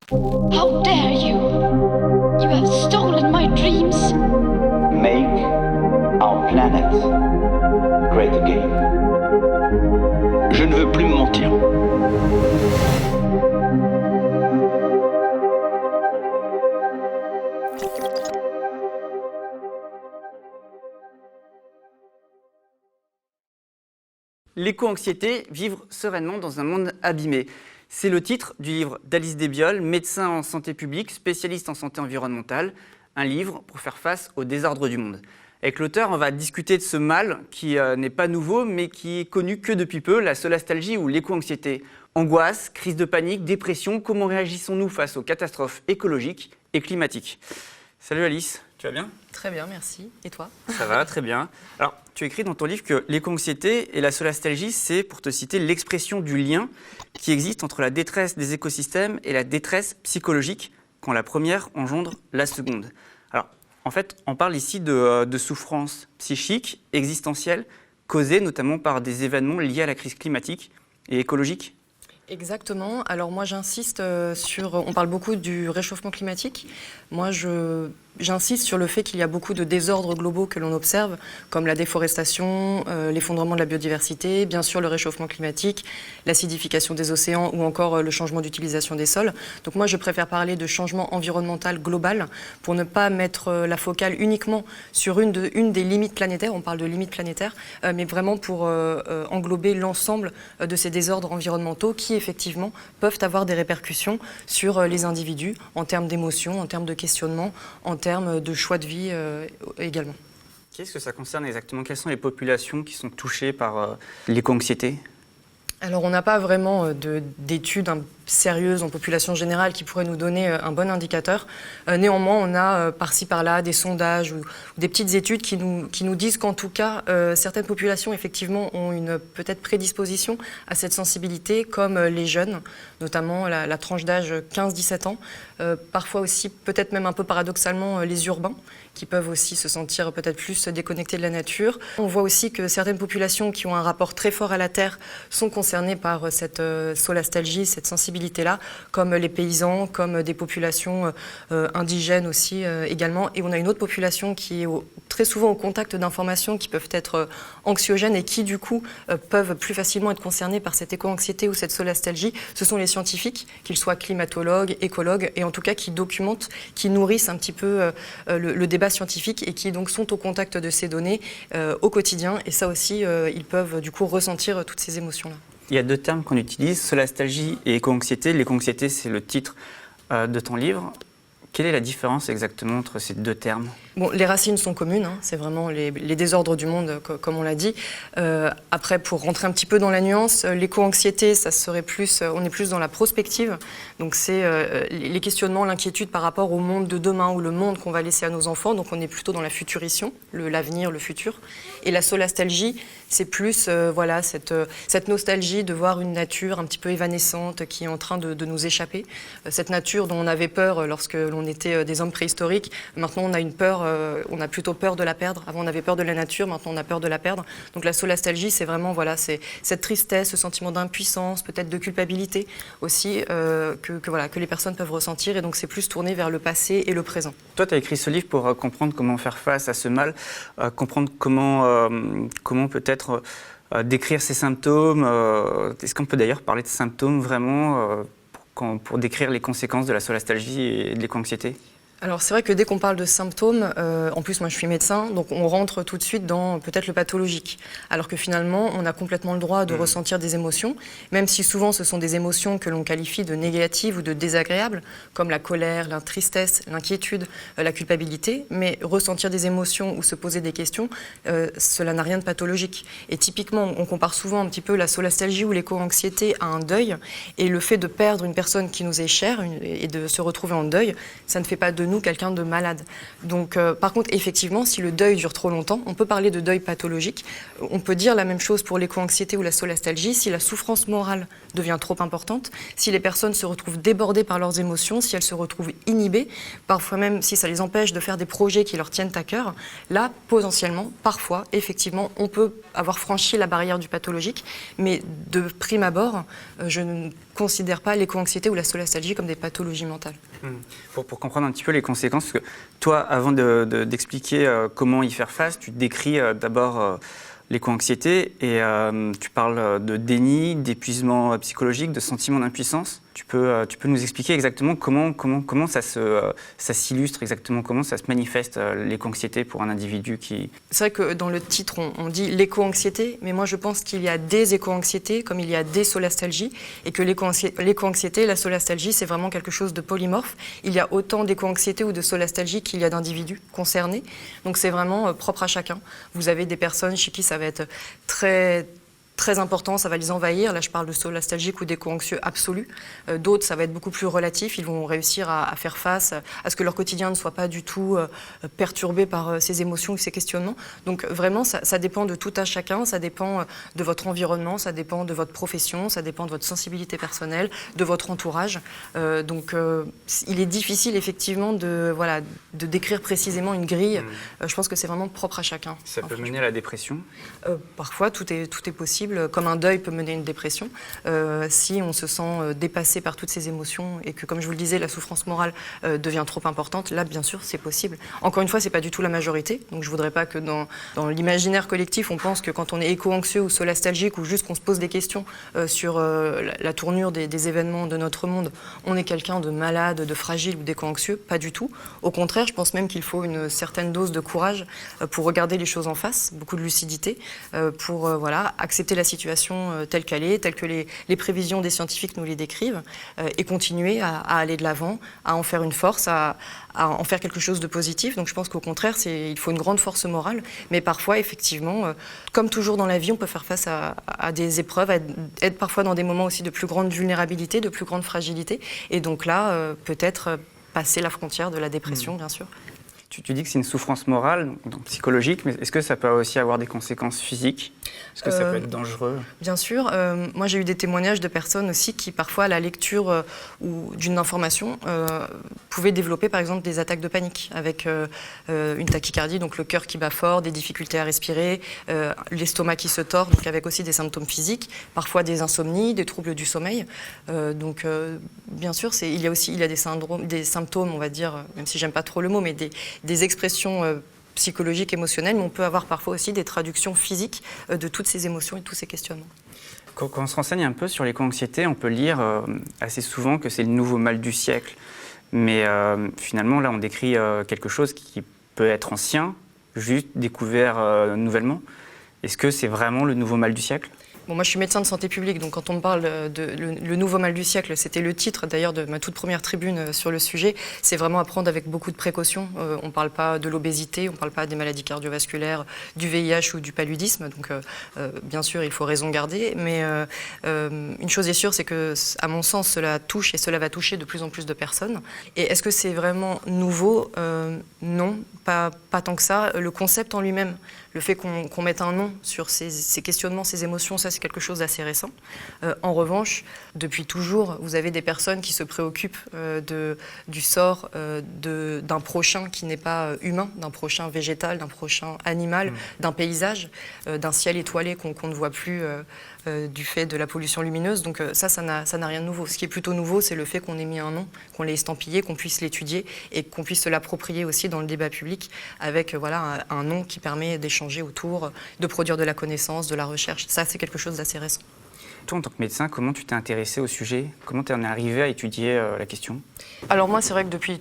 How dare you? You have stolen my dreams. Make our planet great again. Je ne veux plus me mentir. L'éco-anxiété, vivre sereinement dans un monde abîmé. C'est le titre du livre d'Alice Desbioles, médecin en santé publique, spécialiste en santé environnementale, un livre pour faire face au désordre du monde. Avec l'auteur, on va discuter de ce mal qui n'est pas nouveau, mais qui est connu que depuis peu, la solastalgie ou l'éco-anxiété. Angoisse, crise de panique, dépression, comment réagissons-nous face aux catastrophes écologiques et climatiques? Salut Alice, tu vas bien? Très bien, merci. Et toi? Ça va, très bien. Alors, tu écris dans ton livre que l'éco-anxiété et la solastalgie, c'est, pour te citer, l'expression du lien qui existe entre la détresse des écosystèmes et la détresse psychologique, quand la première engendre la seconde. Alors, en fait, on parle ici de souffrances psychiques, existentielles, causées notamment par des événements liés à la crise climatique et écologique. Exactement. Alors moi j'insiste sur, on parle beaucoup du réchauffement climatique. Moi j'insiste sur le fait qu'il y a beaucoup de désordres globaux que l'on observe, comme la déforestation, l'effondrement de la biodiversité, bien sûr le réchauffement climatique, l'acidification des océans ou encore le changement d'utilisation des sols. Donc moi je préfère parler de changement environnemental global pour ne pas mettre la focale uniquement sur une des limites planétaires, on parle de limites planétaires, mais vraiment pour englober l'ensemble de ces désordres environnementaux qui effectivement peuvent avoir des répercussions sur les individus en termes d'émotions, en termes de questionnement, en termes de choix de vie également. Qu'est-ce que ça concerne exactement? Quelles sont les populations qui sont touchées par l'éco-anxiété? Alors on n'a pas vraiment d'études sérieuses en population générale qui pourraient nous donner un bon indicateur. Néanmoins, on a par-ci par-là des sondages ou des petites études qui nous disent qu'en tout cas, certaines populations effectivement ont une peut-être prédisposition à cette sensibilité, comme les jeunes, notamment la tranche d'âge 15-17 ans, parfois aussi peut-être même un peu paradoxalement les urbains, qui peuvent aussi se sentir peut-être plus déconnectés de la nature. On voit aussi que certaines populations qui ont un rapport très fort à la terre sont concernées par cette solastalgie, cette sensibilité-là, comme les paysans, comme des populations indigènes aussi également. Et on a une autre population qui est très souvent au contact d'informations qui peuvent être anxiogènes et qui du coup peuvent plus facilement être concernées par cette éco-anxiété ou cette solastalgie. Ce sont les scientifiques, qu'ils soient climatologues, écologues, et en tout cas qui documentent, qui nourrissent un petit peu le débat scientifique et qui donc sont au contact de ces données au quotidien. Et ça aussi, ils peuvent du coup ressentir toutes ces émotions-là. Il y a deux termes qu'on utilise, solastalgie et éco-anxiété. L'éco-anxiété, c'est le titre de ton livre. Quelle est la différence exactement entre ces deux termes? Bon, les racines sont communes, hein, c'est vraiment les désordres du monde, comme on l'a dit. Après, pour rentrer un petit peu dans la nuance, l'éco-anxiété, ça serait plus, on est plus dans la prospective. Donc c'est les questionnements, l'inquiétude par rapport au monde de demain ou le monde qu'on va laisser à nos enfants. Donc on est plutôt dans la futurition, l'avenir, le futur. Et la solastalgie, c'est plus voilà, cette nostalgie de voir une nature un petit peu évanescente qui est en train de nous échapper. Cette nature dont on avait peur lorsque l'on était des hommes préhistoriques. Maintenant, on a une peur. On a plutôt peur de la perdre. Avant, on avait peur de la nature, maintenant, on a peur de la perdre. Donc la solastalgie, c'est vraiment voilà, c'est cette tristesse, ce sentiment d'impuissance, peut-être de culpabilité aussi, que les personnes peuvent ressentir. Et donc, c'est plus tourné vers le passé et le présent. Toi, tu as écrit ce livre pour comprendre comment faire face à ce mal, comprendre comment peut-être décrire ces symptômes. Est-ce qu'on peut d'ailleurs parler de symptômes vraiment pour décrire les conséquences de la solastalgie et de l'éco-anxiété? Alors c'est vrai que dès qu'on parle de symptômes, en plus moi je suis médecin, donc on rentre tout de suite dans peut-être le pathologique. Alors que finalement on a complètement le droit de ressentir des émotions, même si souvent ce sont des émotions que l'on qualifie de négatives ou de désagréables, comme la colère, la tristesse, l'inquiétude, la culpabilité. Mais ressentir des émotions ou se poser des questions, cela n'a rien de pathologique. Et typiquement on compare souvent un petit peu la solastalgie ou l'éco-anxiété à un deuil, et le fait de perdre une personne qui nous est chère et de se retrouver en deuil, ça ne fait pas de nous quelqu'un de malade. Donc, par contre, effectivement, si le deuil dure trop longtemps, on peut parler de deuil pathologique. On peut dire la même chose pour l'éco-anxiété ou la solastalgie. Si la souffrance morale devient trop importante, si les personnes se retrouvent débordées par leurs émotions, si elles se retrouvent inhibées, parfois même si ça les empêche de faire des projets qui leur tiennent à cœur, là, potentiellement, parfois, effectivement, on peut avoir franchi la barrière du pathologique. Mais de prime abord, je ne considère pas l'éco-anxiété ou la solastalgie comme des pathologies mentales. Pour comprendre un petit peu les conséquences, parce que toi, avant d'expliquer comment y faire face, tu décris d'abord l'éco-anxiété et tu parles de déni, d'épuisement psychologique, de sentiment d'impuissance. Tu peux nous expliquer exactement comment ça s'illustre exactement, comment ça se manifeste l'éco-anxiété pour un individu qui... C'est vrai que dans le titre, on dit l'éco-anxiété, mais moi je pense qu'il y a des éco-anxiétés comme il y a des solastalgies et que l'éco-anxiété, la solastalgie, c'est vraiment quelque chose de polymorphe. Il y a autant d'éco-anxiété ou de solastalgie qu'il y a d'individus concernés. Donc c'est vraiment propre à chacun. Vous avez des personnes chez qui ça va être très important, ça va les envahir. Là, je parle de solastalgique ou d'éco-anxieux absolus. D'autres, ça va être beaucoup plus relatif. Ils vont réussir à faire face à ce que leur quotidien ne soit pas du tout perturbé par ces émotions ou ces questionnements. Donc vraiment, ça dépend de tout à chacun. Ça dépend de votre environnement, ça dépend de votre profession, ça dépend de votre sensibilité personnelle, de votre entourage. Il est difficile, effectivement, de décrire précisément une grille. Je pense que c'est vraiment propre à chacun. Ça peut mener à la dépression ? Parfois, tout est possible. Comme un deuil peut mener à une dépression, si on se sent dépassé par toutes ces émotions et que, comme je vous le disais, la souffrance morale devient trop importante, là, bien sûr, c'est possible. Encore une fois, c'est pas du tout la majorité, donc je voudrais pas que dans l'imaginaire collectif, on pense que quand on est éco-anxieux ou solastalgique ou juste qu'on se pose des questions sur la tournure des événements de notre monde, on est quelqu'un de malade, de fragile ou d'éco-anxieux. Pas du tout. Au contraire, je pense même qu'il faut une certaine dose de courage pour regarder les choses en face, beaucoup de lucidité, pour accepter la situation telle qu'elle est, telle que les prévisions des scientifiques nous les décrivent, et continuer à aller de l'avant, à en faire une force, à en faire quelque chose de positif. Donc je pense qu'au contraire, il faut une grande force morale, mais parfois, effectivement, comme toujours dans la vie, on peut faire face à des épreuves, à être parfois dans des moments aussi de plus grande vulnérabilité, de plus grande fragilité, et donc là, peut-être passer la frontière de la dépression, bien sûr. Tu dis que c'est une souffrance morale, donc psychologique, mais est-ce que ça peut aussi avoir des conséquences physiques ? Est-ce que ça peut être dangereux ? Bien sûr. Moi, j'ai eu des témoignages de personnes aussi qui, parfois, à la lecture d'une information, pouvaient développer, par exemple, des attaques de panique avec une tachycardie, donc le cœur qui bat fort, des difficultés à respirer, l'estomac qui se tord, donc avec aussi des symptômes physiques, parfois des insomnies, des troubles du sommeil. Bien sûr, il y a des symptômes, on va dire, même si j'aime pas trop le mot, mais des expressions psychologiques, émotionnelles, mais on peut avoir parfois aussi des traductions physiques de toutes ces émotions et de tous ces questionnements. Quand on se renseigne un peu sur l'éco-anxiété, on peut lire assez souvent que c'est le nouveau mal du siècle. Mais finalement, là, on décrit quelque chose qui peut être ancien, juste découvert nouvellement. Est-ce que c'est vraiment le nouveau mal du siècle ? Bon, moi, je suis médecin de santé publique, donc quand on me parle de le nouveau mal du siècle, c'était le titre d'ailleurs de ma toute première tribune sur le sujet, c'est vraiment à prendre avec beaucoup de précautions. On ne parle pas de l'obésité, on ne parle pas des maladies cardiovasculaires, du VIH ou du paludisme, donc bien sûr, il faut raison garder, mais une chose est sûre, c'est que, à mon sens, cela touche et cela va toucher de plus en plus de personnes. Et est-ce que c'est vraiment nouveau ? Non, pas tant que ça. Le concept en lui-même, le fait qu'on mette un nom sur ces questionnements, ces émotions, ça c'est quelque chose d'assez récent. En revanche, depuis toujours, vous avez des personnes qui se préoccupent du sort d'un prochain qui n'est pas humain, d'un prochain végétal, d'un prochain animal, d'un paysage, d'un ciel étoilé qu'on ne voit plus du fait de la pollution lumineuse. Donc ça n'a rien de nouveau. Ce qui est plutôt nouveau, c'est le fait qu'on ait mis un nom, qu'on l'ait estampillé, qu'on puisse l'étudier et qu'on puisse se l'approprier aussi dans le débat public avec un nom qui permet d'échanger autour, de produire de la connaissance, de la recherche. Ça, c'est quelque chose d'assez récent. Toi, en tant que médecin, comment tu t'es intéressé au sujet ? Comment tu en es arrivé à étudier la question ? Alors moi, c'est vrai que depuis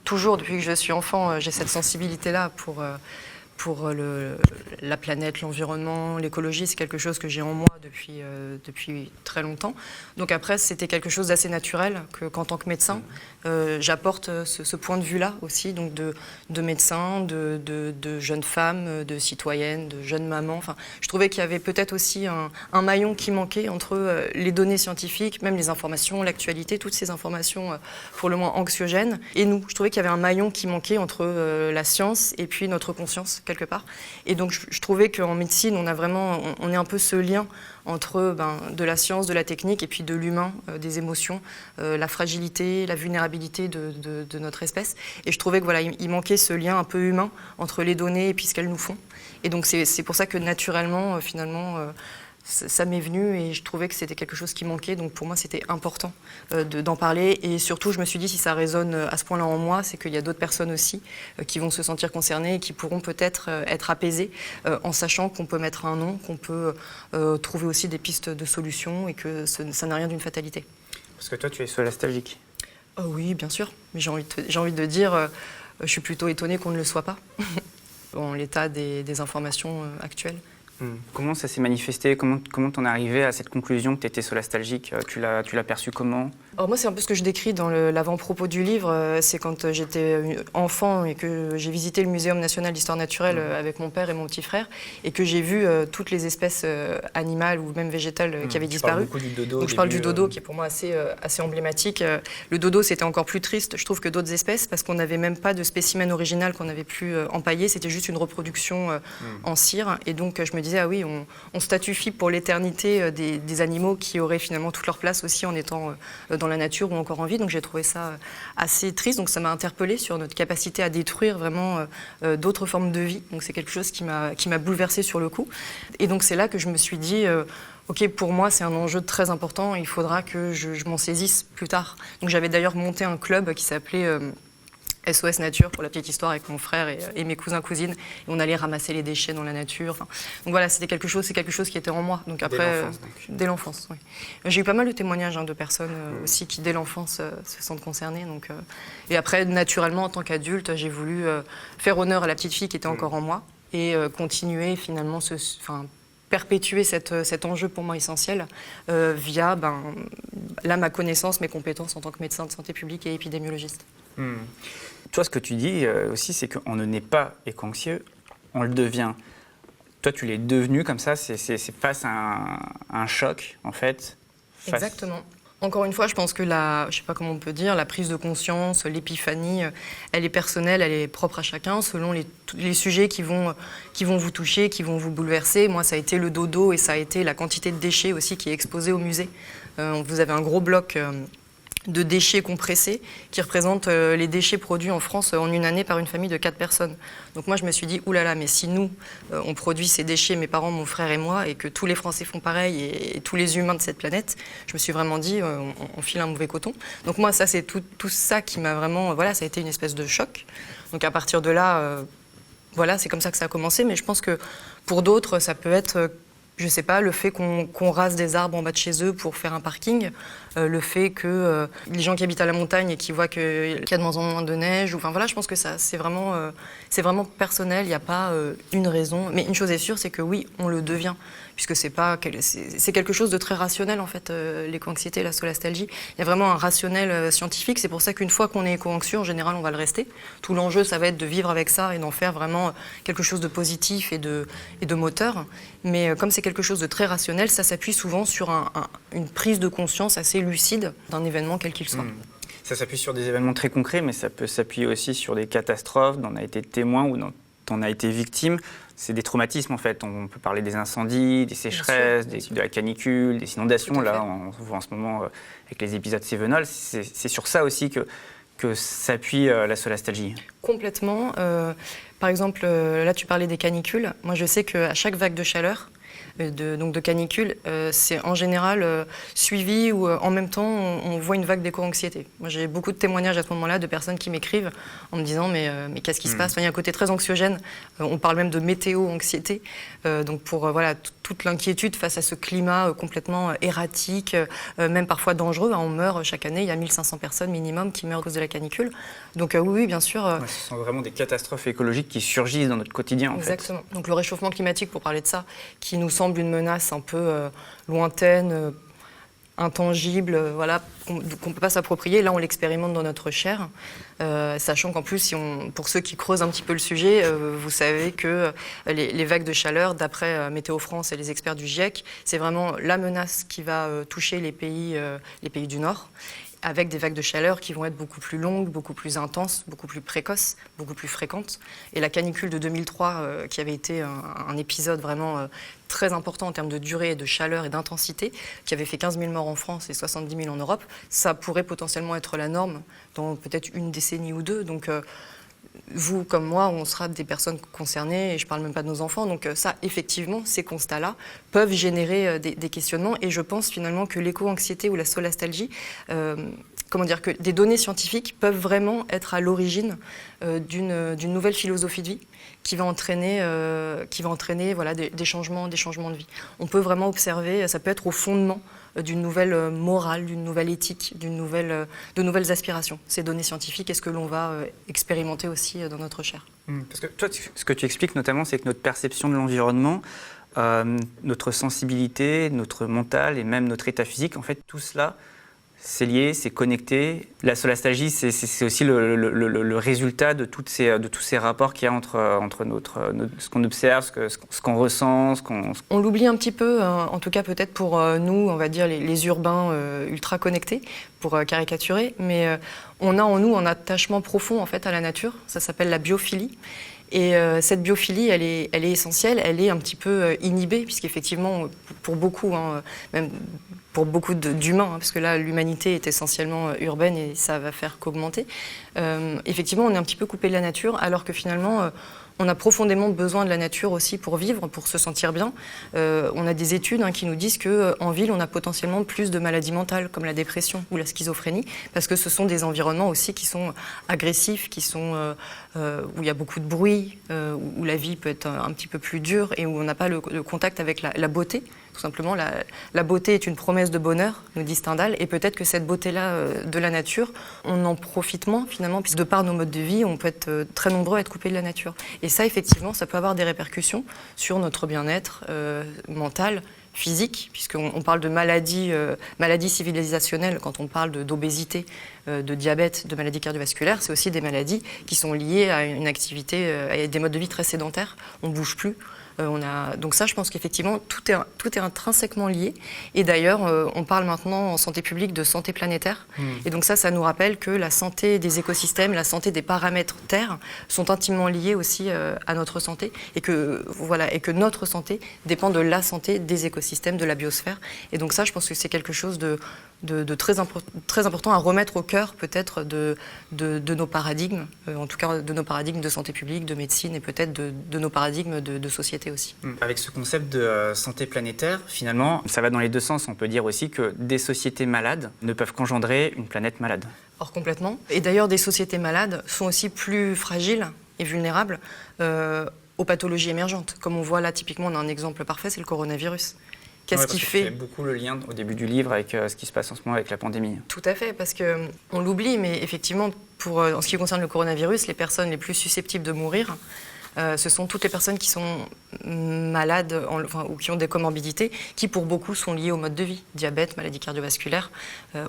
toujours, depuis que je suis enfant, j'ai cette sensibilité-là pour la planète, l'environnement, l'écologie. C'est quelque chose que j'ai en moi depuis très longtemps. Donc après, c'était quelque chose d'assez naturel qu'en tant que médecin, j'apporte ce point de vue-là aussi, donc de médecins, de jeunes femmes, de citoyennes, de jeunes mamans. Enfin, je trouvais qu'il y avait peut-être aussi un maillon qui manquait entre les données scientifiques, même les informations, l'actualité, toutes ces informations pour le moins anxiogènes, et nous. Je trouvais qu'il y avait un maillon qui manquait entre la science et puis notre conscience, quelque part. Et donc, je trouvais qu'en médecine, on est un peu ce lien entre de la science, de la technique et puis de l'humain, des émotions, la fragilité, la vulnérabilité de notre espèce. Et je trouvais que il manquait ce lien un peu humain entre les données et puis ce qu'elles nous font. Et donc c'est pour ça que naturellement, finalement, ça m'est venu et je trouvais que c'était quelque chose qui manquait. Donc pour moi, c'était important d'en parler. Et surtout, je me suis dit, si ça résonne à ce point-là en moi, c'est qu'il y a d'autres personnes aussi qui vont se sentir concernées et qui pourront peut-être être apaisées en sachant qu'on peut mettre un nom, qu'on peut trouver aussi des pistes de solutions et que ça n'a rien d'une fatalité. Parce que toi, tu es solastalgique. Oui, bien sûr. Mais j'ai envie de dire, je suis plutôt étonnée qu'on ne le soit pas, en l'état des informations actuelles. Comment ça s'est manifesté? Comment t'en es arrivé à cette conclusion que tu étais solastalgique? Tu l'as perçu comment? Alors moi, c'est un peu ce que je décris dans l'avant-propos du livre. C'est quand j'étais enfant et que j'ai visité le Muséum national d'histoire naturelle avec mon père et mon petit frère et que j'ai vu toutes les espèces animales ou même végétales qui avaient disparu. Beaucoup du dodo. Donc je parle du dodo qui est pour moi assez emblématique. Le dodo, c'était encore plus triste, je trouve, que d'autres espèces parce qu'on n'avait même pas de spécimen original qu'on avait pu empailler. C'était juste une reproduction en cire. Et donc je me disais, ah oui, on statufie pour l'éternité des animaux qui auraient finalement toute leur place aussi en étant dans la nature ou encore en vie. Donc j'ai trouvé ça assez triste. Donc ça m'a interpellée sur notre capacité à détruire vraiment d'autres formes de vie. Donc c'est quelque chose qui m'a bouleversée sur le coup. Et donc c'est là que je me suis dit, ok, pour moi c'est un enjeu très important. Il faudra que je m'en saisisse plus tard. Donc j'avais d'ailleurs monté un club qui s'appelait SOS Nature, pour la petite histoire, avec mon frère et mes cousins-cousines. Et on allait ramasser les déchets dans la nature. Enfin, donc voilà, c'est quelque chose qui était en moi. Donc après, dès l'enfance, oui. J'ai eu pas mal de témoignages de personnes aussi qui, dès l'enfance, se sentent concernées. Donc, et après, naturellement, en tant qu'adulte, j'ai voulu faire honneur à la petite fille qui était encore en moi et continuer finalement perpétuer cet enjeu pour moi essentiel via là, ma connaissance, mes compétences en tant que médecin de santé publique et épidémiologiste. Toi, ce que tu dis aussi, c'est qu'on ne naît pas éco-anxieux, on le devient. Toi, tu l'es devenu comme ça, c'est face à un choc, en fait. Exactement. Encore une fois, je pense que je ne sais pas comment on peut dire, la prise de conscience, l'épiphanie, elle est personnelle, elle est propre à chacun, selon les sujets qui vont vous toucher, qui vont vous bouleverser. Moi, ça a été le dodo et ça a été la quantité de déchets aussi qui est exposée au musée. Vous avez un gros bloc de déchets compressés qui représentent les déchets produits en France en une année par une famille de 4 personnes. Donc moi je me suis dit, oulala, mais si nous, on produit ces déchets, mes parents, mon frère et moi, et que tous les Français font pareil, et tous les humains de cette planète, je me suis vraiment dit, on file un mauvais coton. Donc moi ça c'est tout ça qui m'a vraiment, ça a été une espèce de choc. Donc à partir de là, c'est comme ça que ça a commencé, mais je pense que pour d'autres ça peut être... Je ne sais pas, le fait qu'on rase des arbres en bas de chez eux pour faire un parking, le fait que les gens qui habitent à la montagne et qui voient qu'il y a de moins en moins de neige, je pense que ça, c'est vraiment personnel, il n'y a pas une raison. Mais une chose est sûre, c'est que oui, on le devient, puisque c'est quelque chose de très rationnel en fait, l'éco-anxiété, la solastalgie. Il y a vraiment un rationnel scientifique, c'est pour ça qu'une fois qu'on est éco-anxieux, en général, on va le rester. Tout l'enjeu, ça va être de vivre avec ça et d'en faire vraiment quelque chose de positif et de moteur. Mais comme c'est quelque chose de très rationnel, ça s'appuie souvent sur une prise de conscience assez lucide d'un événement quel qu'il soit. Ça s'appuie sur des événements très concrets, mais ça peut s'appuyer aussi sur des catastrophes dont on a été témoin ou dont on a été victime. C'est des traumatismes en fait. On peut parler des incendies, des sécheresses, de la canicule, des inondations. Là, on voit en ce moment avec les épisodes Cévenol. C'est sur ça aussi que s'appuie la solastalgie. Complètement. Par exemple, là tu parlais des canicules. Moi je sais qu'à chaque vague de chaleur, de canicule, c'est en général suivi ou en même temps on voit une vague d'éco-anxiété. Moi j'ai beaucoup de témoignages à ce moment-là de personnes qui m'écrivent en me disant mais qu'est-ce qui se passe? Il y a un côté très anxiogène, on parle même de météo-anxiété, donc pour toute l'inquiétude face à ce climat complètement erratique, même parfois dangereux. On meurt chaque année, il y a 1500 personnes minimum qui meurent à cause de la canicule. Donc oui, bien sûr. Ce sont vraiment des catastrophes écologiques qui surgissent dans notre quotidien. Exactement. En fait. Donc le réchauffement climatique, pour parler de ça, qui nous semble une menace un peu lointaine, intangible, qu'on ne peut pas s'approprier. Là, on l'expérimente dans notre chair, sachant qu'en plus, pour ceux qui creusent un petit peu le sujet, vous savez que les vagues de chaleur, d'après Météo France et les experts du GIEC, c'est vraiment la menace qui va toucher les pays du Nord, avec des vagues de chaleur qui vont être beaucoup plus longues, beaucoup plus intenses, beaucoup plus précoces, beaucoup plus fréquentes. Et la canicule de 2003, qui avait été un épisode vraiment très important en termes de durée, de chaleur et d'intensité, qui avait fait 15 000 morts en France et 70 000 en Europe, ça pourrait potentiellement être la norme dans peut-être une décennie ou deux. Donc vous comme moi, on sera des personnes concernées, et je ne parle même pas de nos enfants. Donc ça, effectivement, ces constats-là peuvent générer des questionnements. Et je pense finalement que l'éco-anxiété ou la solastalgie, que des données scientifiques peuvent vraiment être à l'origine d'une nouvelle philosophie de vie qui va entraîner voilà, des changements de vie. On peut vraiment observer, ça peut être au fondement d'une nouvelle morale, d'une nouvelle éthique, de nouvelles aspirations. Ces données scientifiques, est-ce que l'on va expérimenter aussi dans notre chair? Parce que toi, ce que tu expliques notamment, c'est que notre perception de l'environnement, notre sensibilité, notre mental et même notre état physique, en fait, tout cela, c'est lié, c'est connecté. La solastalgie, c'est aussi le résultat de tous ces rapports qu'il y a entre ce qu'on observe, ce qu'on ressent, On l'oublie un petit peu, en tout cas peut-être pour nous, on va dire les urbains ultra connectés, pour caricaturer, mais on a en nous un attachement profond en fait à la nature, ça s'appelle la biophilie. Et cette biophilie, elle est essentielle, elle est un petit peu inhibée, puisqu'effectivement, pour beaucoup, même pour beaucoup d'humains, parce que là, l'humanité est essentiellement urbaine et ça va faire qu'augmenter. Effectivement, on est un petit peu coupé de la nature, alors que finalement, on a profondément besoin de la nature aussi pour vivre, pour se sentir bien. On a des études qui nous disent qu'en ville, on a potentiellement plus de maladies mentales, comme la dépression ou la schizophrénie, parce que ce sont des environnements aussi qui sont agressifs, où il y a beaucoup de bruit, où la vie peut être un petit peu plus dure et où on n'a pas le contact avec la beauté. Tout simplement, la beauté est une promesse de bonheur, nous dit Stendhal, et peut-être que cette beauté-là de la nature, on en profite moins finalement, puisque de par nos modes de vie, on peut être très nombreux à être coupés de la nature. Et ça, effectivement, ça peut avoir des répercussions sur notre bien-être mental, physique, puisqu'on parle de maladies civilisationnelles quand on parle d'obésité, de diabète, de maladies cardiovasculaires. C'est aussi des maladies qui sont liées à une activité, à des modes de vie très sédentaires. On ne bouge plus. Donc ça, je pense qu'effectivement, tout est intrinsèquement lié. Et d'ailleurs, on parle maintenant en santé publique de santé planétaire. Et donc ça nous rappelle que la santé des écosystèmes, la santé des paramètres Terre sont intimement liés aussi à notre santé. Et que notre santé dépend de la santé des écosystèmes, de la biosphère. Et donc ça, je pense que c'est quelque chose de très important à remettre au cœur peut-être de nos paradigmes, en tout cas de nos paradigmes de santé publique, de médecine et peut-être de nos paradigmes de société aussi. Avec ce concept de santé planétaire, finalement, ça va dans les deux sens. On peut dire aussi que des sociétés malades ne peuvent qu'engendrer une planète malade. Or, complètement. Et d'ailleurs, des sociétés malades sont aussi plus fragiles et vulnérables aux pathologies émergentes. Comme on voit là, typiquement, on a un exemple parfait, c'est le coronavirus. Qu'est-ce qui fait beaucoup le lien au début du livre avec ce qui se passe en ce moment avec la pandémie. Tout à fait, parce qu'on l'oublie, mais effectivement, en ce qui concerne le coronavirus, les personnes les plus susceptibles de mourir, ce sont toutes les personnes qui sont malades ou qui ont des comorbidités, qui pour beaucoup sont liées au mode de vie, diabète, maladie cardiovasculaire,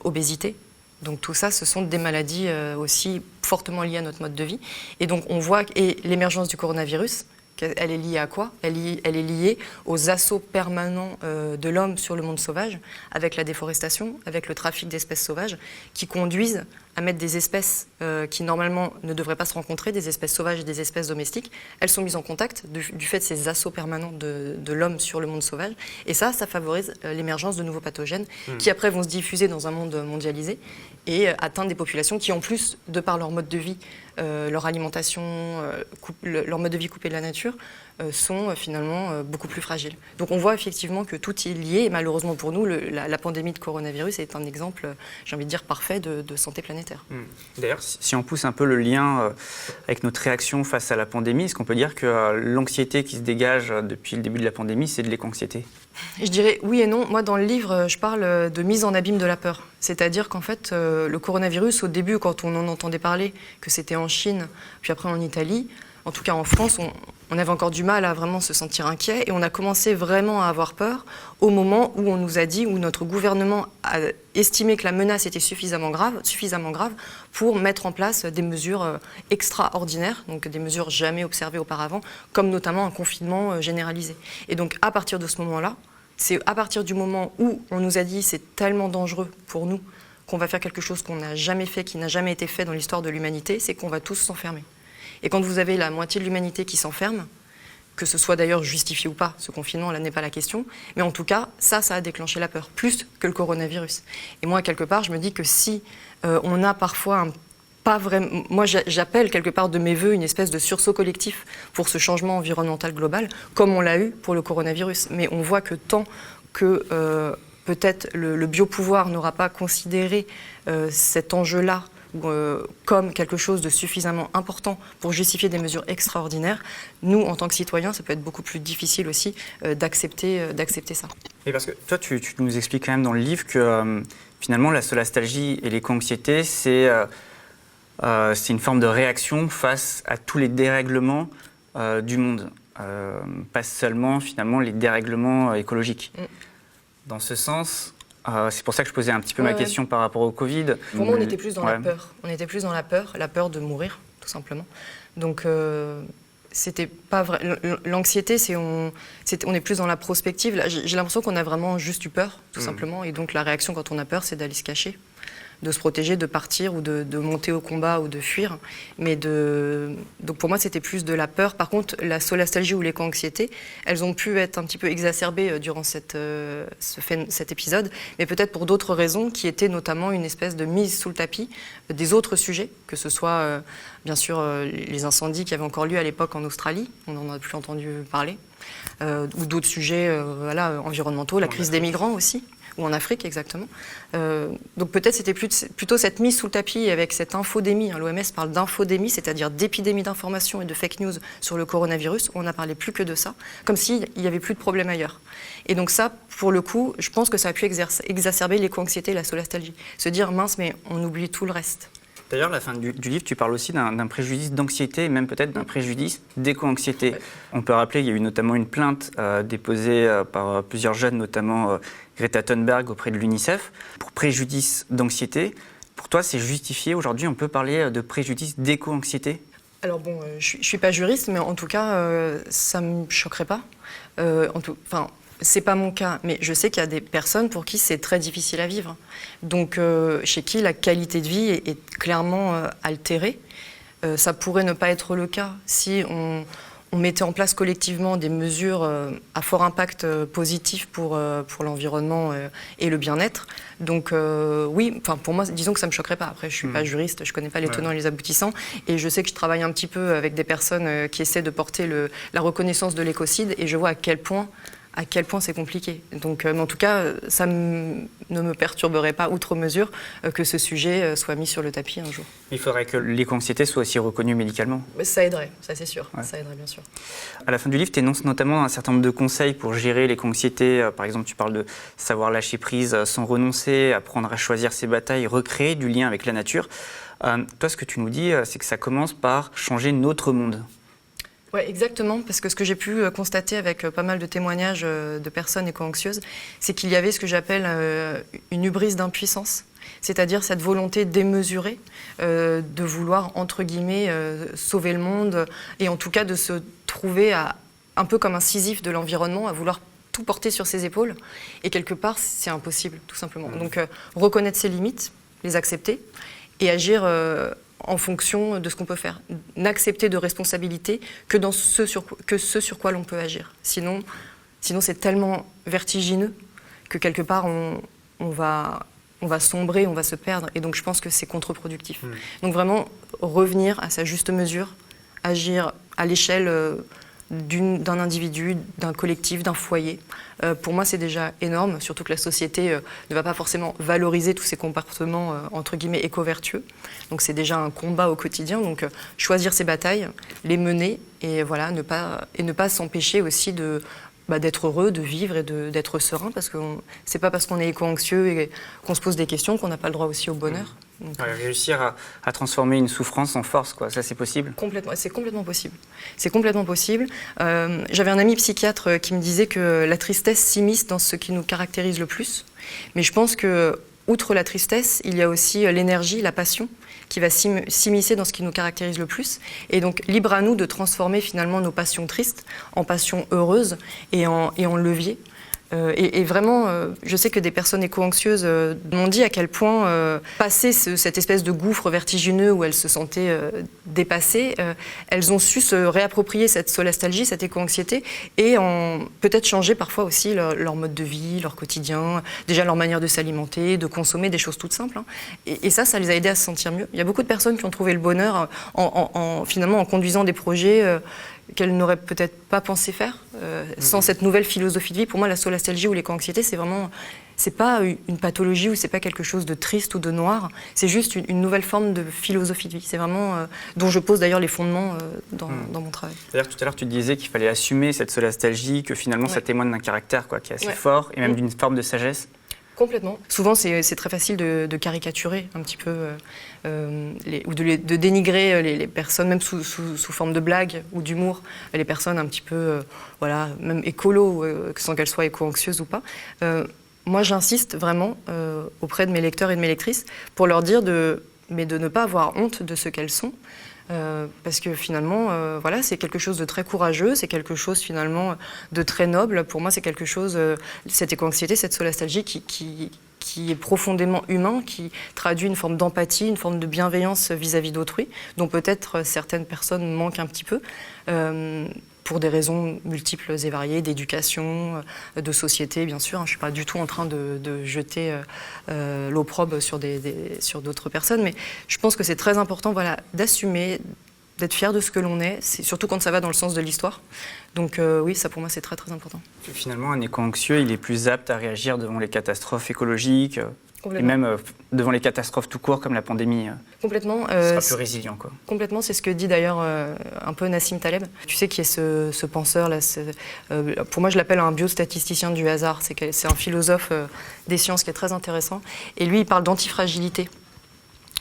obésité. Donc tout ça, ce sont des maladies aussi fortement liées à notre mode de vie. Et donc on voit l'émergence du coronavirus. Elle est liée à quoi ? Elle est liée aux assauts permanents de l'homme sur le monde sauvage, avec la déforestation, avec le trafic d'espèces sauvages, qui conduisent à mettre des espèces qui normalement ne devraient pas se rencontrer, des espèces sauvages et des espèces domestiques. Elles sont mises en contact du fait de ces assauts permanents de l'homme sur le monde sauvage. Et ça favorise l'émergence de nouveaux pathogènes qui après vont se diffuser dans un monde mondialisé et atteindre des populations qui en plus, de par leur mode de vie, leur alimentation, leur mode de vie coupé de la nature, sont finalement beaucoup plus fragiles. Donc on voit effectivement que tout est lié et malheureusement pour nous, la pandémie de coronavirus est un exemple, j'ai envie de dire, parfait de santé planétaire. D'ailleurs, si on pousse un peu le lien avec notre réaction face à la pandémie, est-ce qu'on peut dire que l'anxiété qui se dégage depuis le début de la pandémie, c'est de l'éco-anxiété ? Je dirais oui et non. Moi, dans le livre, je parle de mise en abîme de la peur. C'est-à-dire qu'en fait, le coronavirus, au début, quand on en entendait parler, que c'était en Chine, puis après en Italie, en tout cas en France, on avait encore du mal à vraiment se sentir inquiet et on a commencé vraiment à avoir peur au moment où on nous a dit, où notre gouvernement a estimé que la menace était suffisamment grave pour mettre en place des mesures extraordinaires, donc des mesures jamais observées auparavant, comme notamment un confinement généralisé. Et donc à partir de ce moment-là, c'est à partir du moment où on nous a dit c'est tellement dangereux pour nous qu'on va faire quelque chose qu'on n'a jamais fait, qui n'a jamais été fait dans l'histoire de l'humanité, c'est qu'on va tous s'enfermer. Et quand vous avez la moitié de l'humanité qui s'enferme, que ce soit d'ailleurs justifié ou pas, ce confinement, là n'est pas la question, mais en tout cas, ça a déclenché la peur, plus que le coronavirus. Et moi, quelque part, je me dis que si on a parfois pas vraiment. Moi, j'appelle quelque part de mes voeux une espèce de sursaut collectif pour ce changement environnemental global, comme on l'a eu pour le coronavirus. Mais on voit que tant que peut-être le biopouvoir n'aura pas considéré cet enjeu-là comme quelque chose de suffisamment important pour justifier des mesures extraordinaires, nous, en tant que citoyens, ça peut être beaucoup plus difficile aussi d'accepter ça. Et parce que toi, tu nous expliques quand même dans le livre que finalement, la solastalgie et l'éco-anxiété, c'est une forme de réaction face à tous les dérèglements du monde, pas seulement finalement les dérèglements écologiques. Dans ce sens, c'est pour ça que je posais un petit peu ma question par rapport au Covid. Pour moi, on était plus dans la peur. On était plus dans la peur de mourir, tout simplement. Donc, c'était pas vrai. L'anxiété, on est plus dans la prospective. Là, j'ai l'impression qu'on a vraiment juste eu peur, tout simplement. Et donc, la réaction quand on a peur, c'est d'aller se cacher, de se protéger, de partir ou de monter au combat ou de fuir. Donc pour moi, c'était plus de la peur. Par contre, la solastalgie ou l'éco-anxiété, elles ont pu être un petit peu exacerbées durant cet épisode, mais peut-être pour d'autres raisons qui étaient notamment une espèce de mise sous le tapis des autres sujets, que ce soit bien sûr les incendies qui avaient encore lieu à l'époque en Australie, on n'en a plus entendu parler, ou d'autres sujets environnementaux, la crise des migrants aussi. Ou en Afrique, exactement. Donc peut-être c'était plutôt cette mise sous le tapis avec cette infodémie. L'OMS parle d'infodémie, c'est-à-dire d'épidémie d'information et de fake news sur le coronavirus. On n'a parlé plus que de ça, comme s'il n'y avait plus de problème ailleurs. Et donc ça, pour le coup, je pense que ça a pu exacerber l'éco-anxiété et la solastalgie. Se dire, mince, mais on oublie tout le reste. D'ailleurs, à la fin du livre, tu parles aussi d'un préjudice d'anxiété, et même peut-être d'un préjudice d'éco-anxiété. Ouais. On peut rappeler qu'il y a eu notamment une plainte déposée par plusieurs jeunes, notamment Greta Thunberg auprès de l'UNICEF, pour préjudice d'anxiété. Pour toi, c'est justifié aujourd'hui, on peut parler de préjudice d'éco-anxiété ? Alors bon, je ne suis pas juriste, mais en tout cas, ça ne me choquerait pas. C'est pas mon cas, mais je sais qu'il y a des personnes pour qui c'est très difficile à vivre. Donc, chez qui la qualité de vie est clairement altérée. Ça pourrait ne pas être le cas si on mettait en place collectivement des mesures à fort impact positif pour l'environnement et le bien-être. Donc oui, pour moi, disons que ça ne me choquerait pas. Après, je ne suis pas juriste, je ne connais pas les tenants et les aboutissants. Et je sais que je travaille un petit peu avec des personnes qui essaient de porter la reconnaissance de l'écocide. Et je vois à quel point c'est compliqué. Donc, mais en tout cas, ça ne me perturberait pas outre mesure que ce sujet soit mis sur le tapis un jour. Il faudrait que l'éco-anxiété soit aussi reconnue médicalement. Mais ça aiderait, ça c'est sûr. Ouais. Ça aiderait bien sûr. À la fin du livre, tu énonces notamment un certain nombre de conseils pour gérer l'éco-anxiété. Par exemple, tu parles de savoir lâcher prise sans renoncer, apprendre à choisir ses batailles, recréer du lien avec la nature. Toi, ce que tu nous dis, c'est que ça commence par changer notre monde. Oui, exactement, parce que ce que j'ai pu constater avec pas mal de témoignages de personnes éco-anxieuses, c'est qu'il y avait ce que j'appelle une hubris d'impuissance, c'est-à-dire cette volonté démesurée de vouloir, entre guillemets, sauver le monde, et en tout cas de se trouver un peu comme un Sisyphe de l'environnement, à vouloir tout porter sur ses épaules, et quelque part, c'est impossible, tout simplement. Donc, reconnaître ses limites, les accepter, et agir en fonction de ce qu'on peut faire. N'accepter de responsabilité que ce sur quoi l'on peut agir. Sinon c'est tellement vertigineux que quelque part, on va sombrer, on va se perdre. Et donc, je pense que c'est contre-productif. Donc, vraiment, revenir à sa juste mesure, agir à l'échelle d'un individu, d'un collectif, d'un foyer. Pour moi, c'est déjà énorme, surtout que la société ne va pas forcément valoriser tous ces comportements, entre guillemets, éco-vertueux. Donc c'est déjà un combat au quotidien. Donc choisir ses batailles, les mener, et voilà, ne pas s'empêcher aussi d'être heureux, de vivre et d'être serein, parce que c'est pas parce qu'on est éco-anxieux et qu'on se pose des questions qu'on n'a pas le droit aussi au bonheur. Donc, réussir à transformer une souffrance en force, quoi. Ça, c'est possible ? Complètement, c'est complètement possible. C'est complètement possible. J'avais un ami psychiatre qui me disait que la tristesse s'immisce dans ce qui nous caractérise le plus. Mais je pense que, outre la tristesse, il y a aussi l'énergie, la passion, qui va s'immiscer dans ce qui nous caractérise le plus. Et donc, libre à nous de transformer finalement nos passions tristes en passions heureuses et en leviers Et vraiment, je sais que des personnes éco-anxieuses m'ont dit à quel point, passer cette espèce de gouffre vertigineux où elles se sentaient dépassées, elles ont su se réapproprier cette solastalgie, cette éco-anxiété, et peut-être changer parfois aussi leur mode de vie, leur quotidien, déjà leur manière de s'alimenter, de consommer, des choses toutes simples. Hein. Et ça les a aidées à se sentir mieux. Il y a beaucoup de personnes qui ont trouvé le bonheur finalement en conduisant des projets qu'elles n'auraient peut-être pas pensé faire sans cette nouvelle philosophie de vie. Pour moi, la solastalgie ou l'éco-anxiété, c'est pas une pathologie ou c'est pas quelque chose de triste ou de noir. C'est juste une nouvelle forme de philosophie de vie. C'est vraiment dont je pose d'ailleurs les fondements dans mon travail. D'ailleurs, tout à l'heure, tu disais qu'il fallait assumer cette solastalgie, que finalement, ça témoigne d'un caractère qui est assez fort et même d'une forme de sagesse. Complètement. Souvent, c'est très facile de caricaturer un petit peu ou de dénigrer les personnes, même sous forme de blague ou d'humour, les personnes un petit peu, même écolo, sans qu'elles soient éco-anxieuses ou pas. Moi, j'insiste vraiment auprès de mes lecteurs et de mes lectrices pour leur dire de ne pas avoir honte de ce qu'elles sont. Parce que finalement, c'est quelque chose de très courageux, c'est quelque chose finalement de très noble. Pour moi, c'est quelque chose, cette éco-anxiété, cette solastalgie qui est profondément humain, qui traduit une forme d'empathie, une forme de bienveillance vis-à-vis d'autrui, dont peut-être certaines personnes manquent un petit peu. Pour des raisons multiples et variées, d'éducation, de société, bien sûr. Je ne suis pas du tout en train de jeter l'opprobre sur d'autres personnes, mais je pense que c'est très important d'assumer, d'être fier de ce que l'on est, surtout quand ça va dans le sens de l'histoire. Donc oui, ça pour moi, c'est très très important. Finalement, un éco-anxieux, il est plus apte à réagir devant les catastrophes écologiques et même devant les catastrophes tout court, comme la pandémie. Complètement. Il sera plus résilient, quoi. Complètement, c'est ce que dit d'ailleurs un peu Nassim Taleb. Tu sais qui est ce penseur-là. Pour moi, je l'appelle un biostatisticien du hasard. C'est un philosophe des sciences qui est très intéressant. Et lui, il parle d'antifragilité.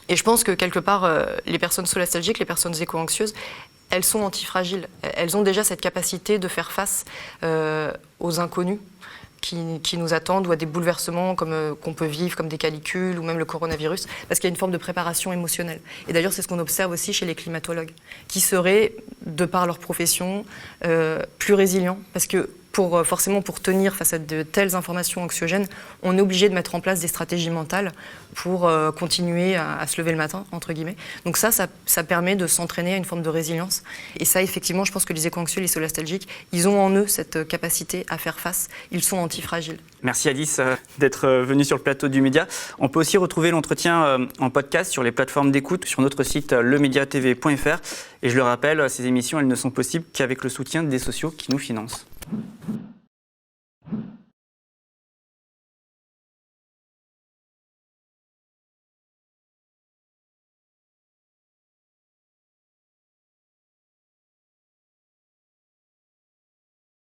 Et je pense que quelque part, les personnes solastalgiques, les personnes éco-anxieuses, elles sont antifragiles. Elles ont déjà cette capacité de faire face aux inconnus qui nous attendent, ou à des bouleversements qu'on peut vivre, comme des canicules ou même le coronavirus, parce qu'il y a une forme de préparation émotionnelle. Et d'ailleurs, c'est ce qu'on observe aussi chez les climatologues, qui seraient, de par leur profession, plus résilients, parce que forcément, pour tenir face à de telles informations anxiogènes, on est obligé de mettre en place des stratégies mentales pour continuer à se lever le matin, entre guillemets. Donc ça permet de s'entraîner à une forme de résilience. Et ça, effectivement, je pense que les éco-anxieux, les solastalgiques, ils ont en eux cette capacité à faire face. Ils sont antifragiles. Merci Alice d'être venue sur le plateau du Média. On peut aussi retrouver l'entretien en podcast sur les plateformes d'écoute, sur notre site lemediatv.fr. Et je le rappelle, ces émissions, elles ne sont possibles qu'avec le soutien des socios qui nous financent.